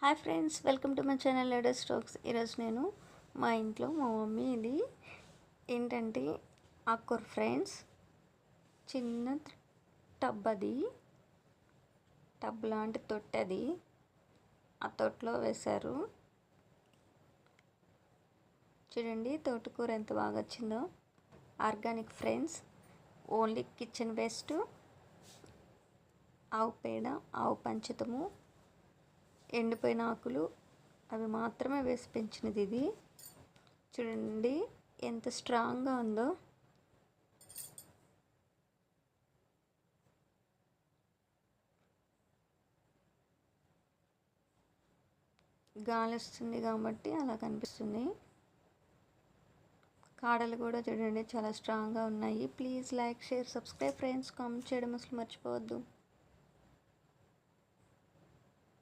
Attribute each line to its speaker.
Speaker 1: Hi friends, welcome to my channel ladies stocks. ఈరోజు నేను మా ఇంట్లో మా మమ్మీ ఇది ఏంటంటే ఆకుకూర ఫ్రెండ్స్, చిన్న టబ్, అది టబ్ లాంటి తొట్టె, అది ఆ తొట్టులో వేశారు. చూడండి తోటకూర ఎంత బాగా వచ్చిందో. Organic friends, only kitchen waste, ఆవు పేడ, ఆవు పంచతము, ఎండిపోయిన ఆకులు అవి మాత్రమే వేసి పెంచినది ఇది. చూడండి ఎంత స్ట్రాంగ్గా ఉందో. గాలి వస్తుంది కాబట్టి అలా కనిపిస్తుంది. కాడలు కూడా చూడండి చాలా స్ట్రాంగ్గా ఉన్నాయి. Please like, share, subscribe friends. Comment చేయడం అసలు మర్చిపోవద్దు.